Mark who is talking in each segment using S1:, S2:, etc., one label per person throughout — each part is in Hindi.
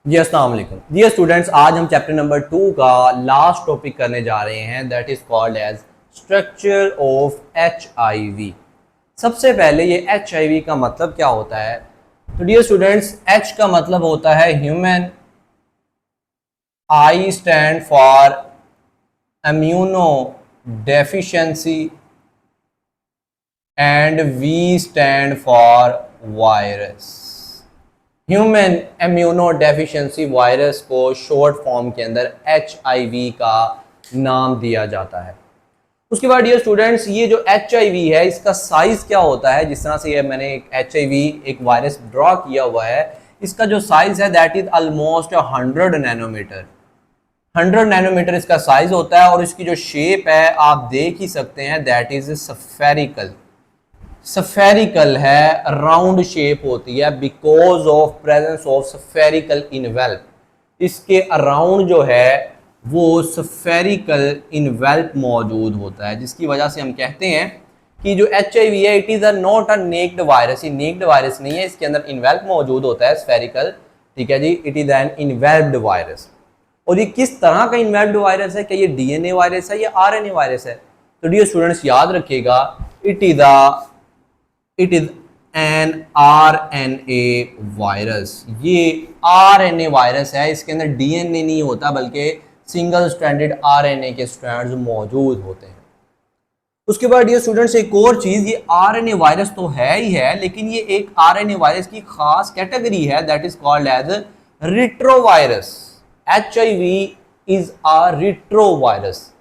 S1: जी अस्सलाम वालेकुम डियर स्टूडेंट्स, आज हम चैप्टर नंबर 2 का लास्ट टॉपिक करने जा रहे हैं, that is called as structure of HIV। सबसे पहले ये HIV का मतलब क्या होता है। तो डियर स्टूडेंट्स, H का मतलब होता है human, I stand for immuno deficiency and V stand for virus. Human immuno deficiency virus को शॉर्ट फॉर्म के अंदर HIV का नाम दिया जाता है। उसके बाद डियर स्टूडेंट्स, ये जो HIV है इसका साइज क्या होता है। जिस तरह से ये मैंने एक HIV एक वायरस ड्रॉ किया हुआ है, इसका जो साइज है that is almost 100 nanometre. 100 nanometre इसका साइज होता है और इसकी जो शेप है आप देख ही सकते हैं, दैट इज स्फेरिकल है, राउंड शेप होती है because of presence of spherical envelope. इसके अराउंड जो है वो स्फेरिकल इनवेल्प मौजूद होता है, जिसकी वजह से हम कहते हैं कि जो HIV है it is not a naked virus. ये नेक्ड वायरस नहीं है, इसके अंदर इनवेल्प मौजूद होता है स्फेरिकल। ठीक है जी, इट इज़ एन इनवेल्प्ड वायरस। और ये किस तरह का इनवेल्प्ड वायरस है, क्या ये DNA वायरस है या RNA वायरस है। तो डियर स्टूडेंट्स याद रखिएगा, it is an RNA virus. ये RNA वायरस है, इसके अंदर DNA नहीं होता बल्कि सिंगल स्ट्रैंडेड RNA के स्ट्रैंड्स मौजूद होते हैं। उसके बाद डियर स्टूडेंट्स एक और चीज, ये RNA वायरस तो है ही है, लेकिन ये एक RNA वायरस की खास कैटेगरी है, that is called as retrovirus. HIV is a retrovirus.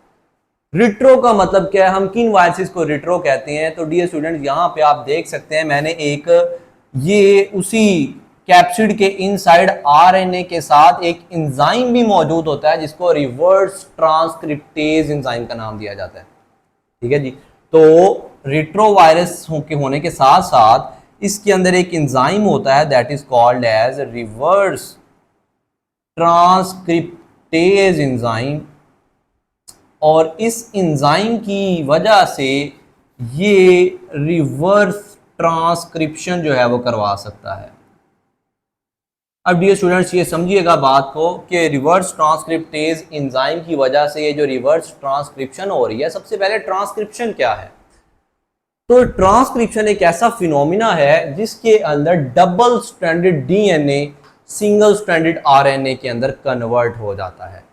S1: Retro का मतलब क्या है, हम किन वायरसेस को रिट्रो कहते हैं। तो डियर स्टूडेंट्स यहाँ पे आप देख सकते हैं, मैंने एक ये उसी कैप्सिड के इनसाइड RNA के साथ एक एंजाइम भी मौजूद होता है जिसको रिवर्स ट्रांसक्रिप्टेज एंजाइम का नाम दिया जाता है। ठीक है जी, तो रिट्रो वायरस के होने के साथ साथ इसके अंदर एक एंजाइम होता है that is called as reverse transcriptase enzyme. और इस एंजाइम की वजह से ये रिवर्स ट्रांसक्रिप्शन जो है वो करवा सकता है। अब डियर स्टूडेंट्स ये समझिएगा बात को कि रिवर्स ट्रांसक्रिप्टेज एंजाइम की वजह से ये जो रिवर्स ट्रांसक्रिप्शन हो रही है, सबसे पहले ट्रांसक्रिप्शन क्या है। तो ट्रांसक्रिप्शन एक ऐसा फिनोमिना है जिसके अंदर double stranded DNA single stranded RNA के अंदर कन्वर्ट हो जाता है।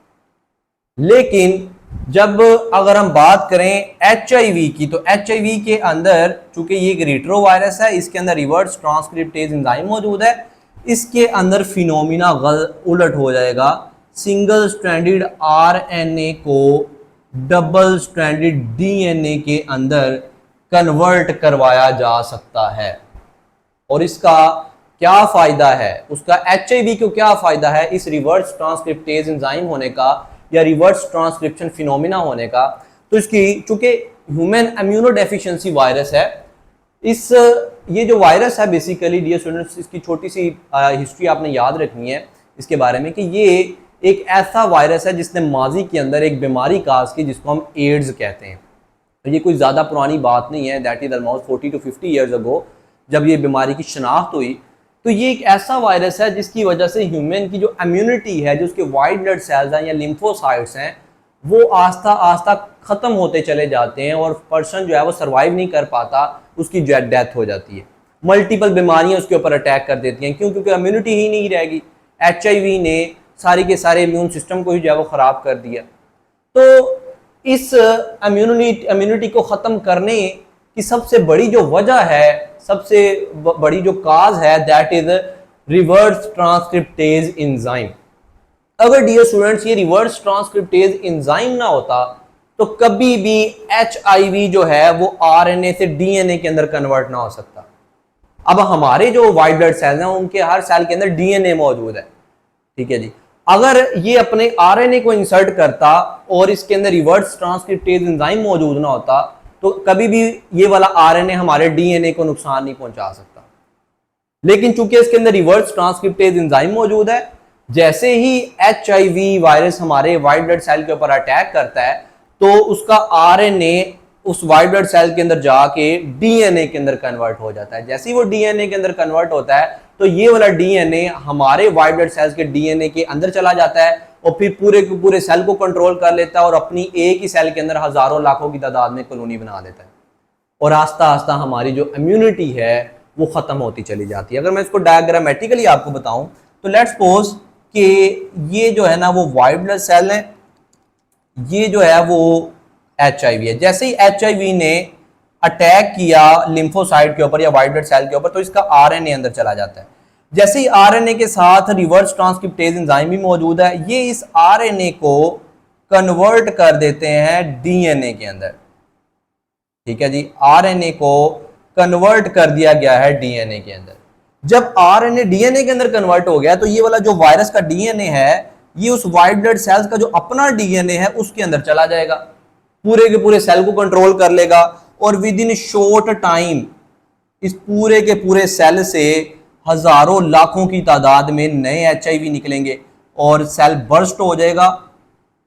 S1: लेकिन जब अगर हम बात करें HIV की, तो HIV के अंदर चूंकि ये एक रिट्रो वायरस है, इसके अंदर रिवर्स ट्रांसक्रिप्टेज एंजाइम मौजूद है, इसके अंदर फिनोमिना उलट हो जाएगा। सिंगल स्ट्रैंडेड RNA को डबल स्ट्रैंडेड DNA के अंदर कन्वर्ट करवाया जा सकता है। और इसका क्या फायदा है, उसका HIV को क्या फायदा है इस रिवर्स ट्रांसक्रिप्टेज एंजाइम होने का या रिवर्स ट्रांसक्रिप्शन फिनोमिना होने का। तो इसकी चूंकि ह्यूमन इम्यूनो डेफिशिएंसी वायरस है, ये जो वायरस है बेसिकली डियर स्टूडेंट्स, इसकी छोटी सी हिस्ट्री आपने याद रखनी है इसके बारे में कि ये एक ऐसा वायरस है जिसने माजी के अंदर एक बीमारी काज की जिसको हम एड्स कहते हैं। तो ये कोई ज़्यादा पुरानी बात नहीं है, that is almost 40 to 50 years ago जब ये बीमारी की शनाख्त हुई। तो ये एक ऐसा वायरस है जिसकी वजह से ह्यूमन की जो इम्यूनिटी है, जो उसके वाइट ब्लड सेल्स हैं या लिम्फोसाइट्स हैं, वो आस्ता आस्ता ख़त्म होते चले जाते हैं और पर्सन जो है वो सर्वाइव नहीं कर पाता, उसकी डेथ हो जाती है। मल्टीपल बीमारियां उसके ऊपर अटैक कर देती हैं, क्यों? क्योंकि इम्यूनिटी ही नहीं रहेगी। HIV ने सारी के सारे इम्यून सिस्टम को ही जो है वो ख़राब कर दिया। तो इस इम्यूनिटी को ख़त्म करने की सबसे बड़ी जो वजह है, सबसे बड़ी जो काज है, that is reverse transcriptase enzyme. अगर डियर स्टूडेंट्स ये रिवर्स ट्रांसक्रिप्टेज एंजाइम ना होता तो कभी भी HIV जो है वो RNA से DNA के अंदर कन्वर्ट ना हो सकता। अब हमारे जो वाइट ब्लड सेल्स हैं उनके हर सेल के अंदर DNA मौजूद है। ठीक है जी, अगर ये अपने RNA को इंसर्ट करता और इसके अंदर रिवर्स ट्रांसक्रिप्टेज एंजाइम मौजूद ना होता तो कभी भी ये वाला RNA हमारे DNA को नुकसान नहीं पहुंचा सकता। लेकिन चूंकि इसके अंदर रिवर्स ट्रांसक्रिप्टेज एंजाइम मौजूद है, जैसे ही HIV वायरस हमारे वाइट ब्लड सेल के ऊपर अटैक करता है तो उसका RNA उस वाइट ब्लड सेल के अंदर जाके डीएनए के अंदर कन्वर्ट हो जाता है। जैसे ही वो डीएनए के अंदर कन्वर्ट होता है तो ये वाला डीएनए हमारे वाइट ब्लड सेल्स के डीएनए के अंदर चला जाता है और फिर पूरे के पूरे सेल को कंट्रोल कर लेता है और अपनी एक ही सेल के अंदर हजारों लाखों की तादाद में कॉलोनी बना देता है और आस्ता आस्ता हमारी जो इम्यूनिटी है वो खत्म होती चली जाती है। अगर मैं इसको डायग्रामेटिकली आपको बताऊं तो लेट्स सपोज कि ये जो है ना वो वाइट ब्लड सेल है, ये जो है वो HIV है। जैसे ही HIV ने अटैक किया लिम्फोसाइट के ऊपर या वाइट ब्लड सेल के ऊपर तो इसका RNA अंदर चला जाता है। जैसे ही RNA के साथ रिवर्स ट्रांसक्रिप्टेज एंजाइम भी मौजूद है, ये इस RNA को कन्वर्ट कर देते हैं DNA के अंदर। ठीक है जी, RNA को कन्वर्ट कर दिया गया है DNA के अंदर। जब RNA DNA के अंदर कन्वर्ट हो गया तो ये वाला जो वायरस का DNA है ये उस वाइट ब्लड सेल्स का जो अपना DNA है उसके अंदर चला जाएगा, पूरे के पूरे सेल को कंट्रोल कर लेगा और विद इन शॉर्ट टाइम इस पूरे के पूरे सेल से हजारों लाखों की तादाद में नए HIV निकलेंगे और सेल बर्स्ट हो जाएगा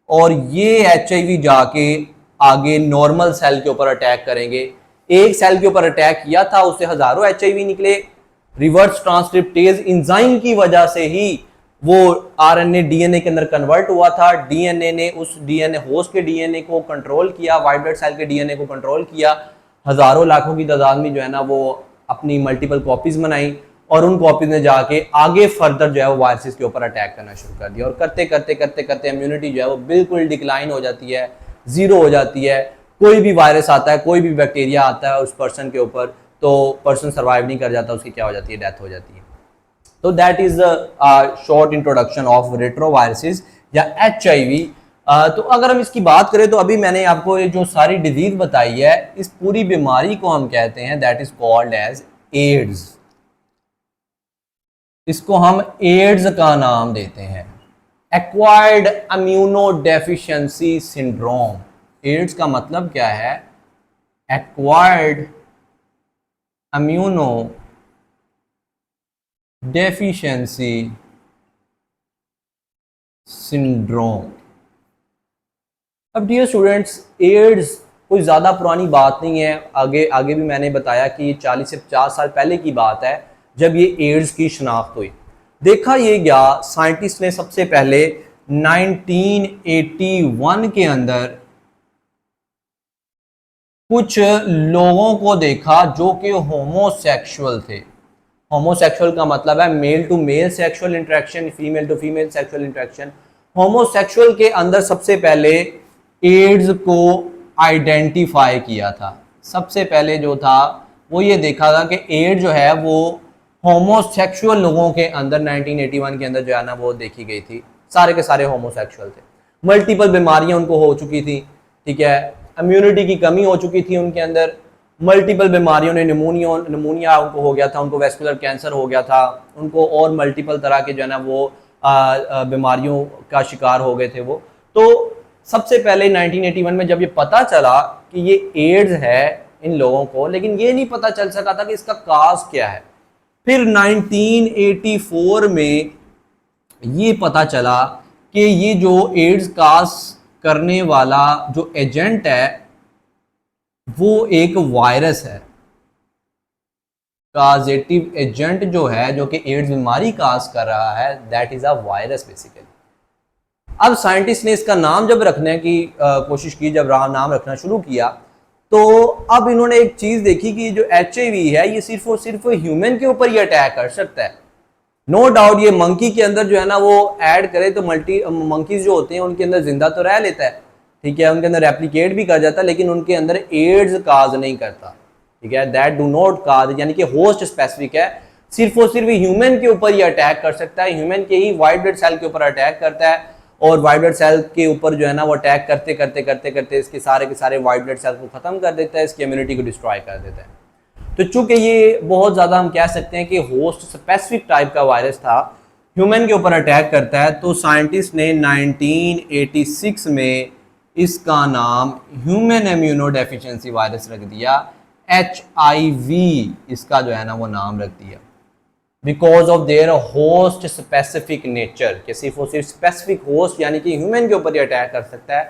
S1: और ये HIV जाके आगे नॉर्मल सेल के ऊपर अटैक करेंगे। एक सेल के ऊपर अटैक किया था उससे हजारों HIV निकले। रिवर्स ट्रांसक्रिप्टेज एंजाइम की वजह से ही वो RNA DNA के अंदर कन्वर्ट हुआ था। DNA ने उस DNA होस्ट के DNA को कंट्रोल किया, वाइट ब्लड सेल के DNA को कंट्रोल किया, हजारों लाखों की तादाद में जो है ना वो अपनी मल्टीपल कॉपीज बनाई और उन कॉपीज ने जाके आगे फर्दर जो है वो वायरसेस के ऊपर अटैक करना शुरू कर दिया और करते करते करते करते इम्यूनिटी जो है वो बिल्कुल डिक्लाइन हो जाती है, जीरो हो जाती है। कोई भी वायरस आता है, कोई भी बैक्टीरिया आता है उस पर्सन के ऊपर तो पर्सन सर्वाइव नहीं कर जाता, उसकी क्या हो जाती है, डेथ हो जाती है। तो that is short introduction of retroviruses या HIV। तो अगर हम इसकी बात करें तो अभी मैंने आपको ये जो सारी डिजीज बताई है इस पूरी बीमारी को हम कहते हैं that is called as AIDS. इसको हम एड्स का नाम देते हैं, एक्वायर्ड इम्यूनोडेफिशिएंसी सिंड्रोम। एड्स का मतलब क्या है? Acquired immuno deficiency syndrome. अब डियर स्टूडेंट्स, एड्स कोई ज़्यादा पुरानी बात नहीं है। आगे भी मैंने बताया कि 40 से 50 साल पहले की बात है जब ये एड्स की शनाख्त हुई। देखा ये गया, साइंटिस्ट ने सबसे पहले 1981 के अंदर कुछ लोगों को देखा जो कि होमोसेक्सुअल थे। होमोसेक्सुअल का मतलब है male to male sexual interaction, female to female sexual interaction. Homosexual के अंदर सबसे पहले एड्स को आइडेंटिफाई किया था। सबसे पहले जो था वो ये देखा था कि एड्स जो है वो होमोसेक्सुअल लोगों के अंदर 1981 के अंदर जो है ना वो देखी गई थी। सारे के सारे होमोसेक्सुअल थे, मल्टीपल बीमारियां उनको हो चुकी थी, ठीक है, इम्यूनिटी की कमी हो चुकी थी उनके अंदर, मल्टीपल बीमारियों ने निमोनिया उनको हो गया था, उनको वेस्कुलर कैंसर हो गया था, उनको और मल्टीपल तरह के जो है ना वो बीमारियों का शिकार हो गए थे वो। तो सबसे पहले 1981 में जब ये पता चला कि ये एड्स है इन लोगों को, लेकिन ये नहीं पता चल सका था कि इसका काज क्या है। फिर 1984 में ये पता चला कि ये जो एड्स काज करने वाला जो एजेंट है वो एक वायरस है। काजेटिव एजेंट जो है जो कि एड्स बीमारी काज कर रहा है that is a virus basically. अब साइंटिस्ट ने इसका नाम जब रखने की कोशिश की, जब नाम रखना शुरू किया तो अब इन्होंने एक चीज देखी कि जो HIV है ये सिर्फ और सिर्फ ह्यूमन के ऊपर ही अटैक कर सकता है। नो डाउट ये मंकी के अंदर जो है ना वो ऐड करे तो मंकीज जो होते हैं उनके अंदर जिंदा तो रह लेता है, ठीक है, उनके अंदर रेप्लिकेट भी कर जाता है, लेकिन उनके अंदर एड्स काज नहीं करता, ठीक है, दैट डू नॉट काज, यानी कि होस्ट स्पेसिफिक है, सिर्फ और सिर्फ ह्यूमन के ऊपर ही अटैक कर सकता है, ह्यूमन के ही व्हाइट ब्लड सेल के ऊपर अटैक करता है और व्हाइट ब्लड सेल के ऊपर जो है ना वो अटैक करते करते करते करते इसके सारे के सारे व्हाइट ब्लड सेल को खत्म कर देता है, इसकी इम्यूनिटी को डिस्ट्रॉय कर देता है। तो चूंकि ये बहुत ज़्यादा हम कह सकते हैं कि होस्ट स्पेसिफिक टाइप का वायरस था, ह्यूमन के ऊपर अटैक करता है, तो साइंटिस्ट ने 1986 में इसका नाम ह्यूमन इम्यूनोडेफिशिएंसी वायरस रख दिया, HIV इसका जो है ना वो नाम रख दिया, because of their host specific nature, कि सिर्फ और सिर्फ स्पेसिफिक होस्ट यानी कि ह्यूमन के ऊपर ही अटैक कर सकता है,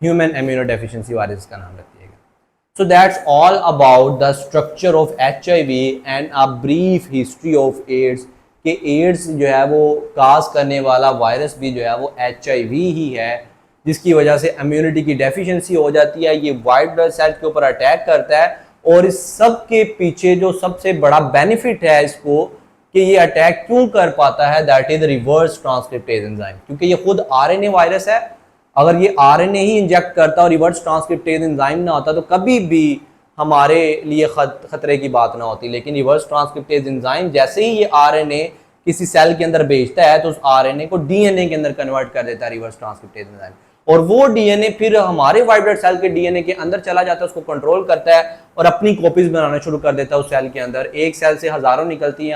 S1: ह्यूमन इम्यूनोडेफिशिएंसी वायरस का नाम रख दिया गया। So that's all about the structure of HIV and a brief history of AIDS कि एड्स जो है वो काज करने वाला वायरस भी जो है वो HIV ही है, जिसकी वजह से इम्यूनिटी की डेफिशिएंसी हो जाती है। ये वाइट ब्लड सेल्स के ऊपर अटैक करता है और इस सब के पीछे जो सबसे बड़ा बेनिफिट है इसको कि ये अटैक क्यों कर पाता है, that is reverse transcriptase enzyme, क्योंकि ये खुद RNA वायरस है। अगर ये RNA ही इंजेक्ट करता और रिवर्स ट्रांसक्रिप्टेज एंजाइम ना होता तो कभी भी हमारे लिए खतरे की बात ना होती। लेकिन रिवर्स ट्रांसक्रिप्टेज एंजाइम जैसे ही ये RNA किसी सेल के अंदर भेजता है तो उस RNA को DNA के अंदर कन्वर्ट कर देता है रिवर्स ट्रांसक्रिप्टेज एंजाइम, और वो DNA फिर हमारे वाइट ब्लड सेल के DNA के अंदर चला जाता है, उसको कंट्रोल करता है और अपनी कॉपीज बनाना शुरू कर देता है उस सेल के अंदर। एक सेल से हजारों निकलती हैं,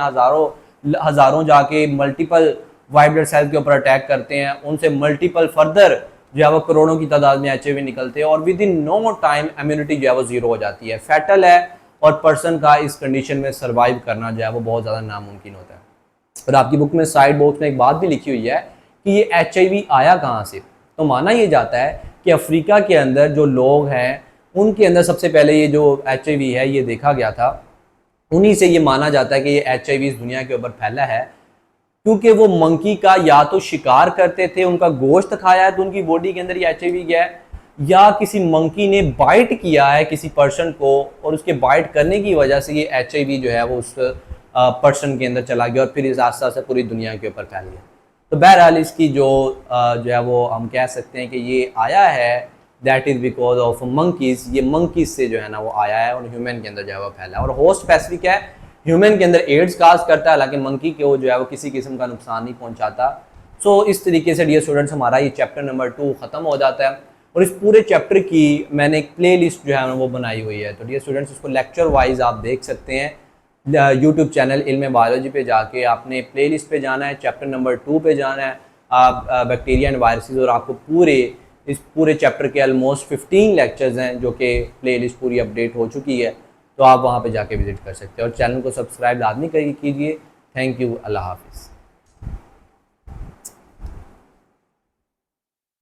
S1: हजारों जाके मल्टीपल वाइट ब्लड सेल के ऊपर अटैक करते हैं, उनसे मल्टीपल फर्दर जो है वो करोड़ों की तादाद में HIV निकलते हैं और within no time immunity जो है वो जीरो हो जाती है, फैटल है, और पर्सन का इस कंडीशन में सर्वाइव करना जो है वो बहुत ज़्यादा नामुमकिन होता है। और आपकी बुक में साइड बॉक्स में एक बात भी लिखी हुई है कि ये HIV आया कहाँ से, तो माना ये जाता है कि अफ्रीका के अंदर जो लोग हैं उनके अंदर सबसे पहले ये जो HIV है ये देखा गया था, उन्हीं से ये माना जाता है कि ये HIV इस दुनिया के ऊपर फैला है, क्योंकि वो मंकी का या तो शिकार करते थे, उनका गोश्त खाया है तो उनकी बॉडी के अंदर ये HIV गया है, या किसी मंकी ने बाइट किया है किसी पर्सन को और उसके बाइट करने की वजह से ये HIV जो है वो उस पर्सन के अंदर चला गया और फिर इस आस्ता से पूरी दुनिया के ऊपर फैल गया। तो बहरहाल इसकी जो है वो हम कह सकते हैं कि ये आया है that is because of monkeys, ये मंकीज से जो है ना वो आया है और ह्यूमन के अंदर जो है वो फैला है। और होस्ट स्पेसिफिक है, ह्यूमन के अंदर एड्स काज करता है, हालांकि मंकी के वो जो है वो किसी किस्म का नुकसान नहीं पहुंचाता। सो इस तरीके से डियर स्टूडेंट्स हमारा ये चैप्टर नंबर 2 ख़त्म हो जाता है और इस पूरे चैप्टर की मैंने एक प्ले लिस्ट जो है वो बनाई हुई है। तो डियर स्टूडेंट्स इसको लेक्चर वाइज आप देख सकते हैं यूट्यूब चैनल इल्म बायोलॉजी पे जाके आपने प्ले लिस्ट पे जाना है, चैप्टर नंबर 2 पे जाना है आप बैक्टीरिया एंड वायरसेस, और आपको इस पूरे चैप्टर के ऑलमोस्ट 15 लेक्चर्स हैं जो कि प्ले लिस्ट पूरी अपडेट हो चुकी है, तो आप वहाँ पे जाके विजिट कर सकते हैं और चैनल को सब्सक्राइब लाजमी कीजिए। थैंक यू, अल्लाह हाफिज़।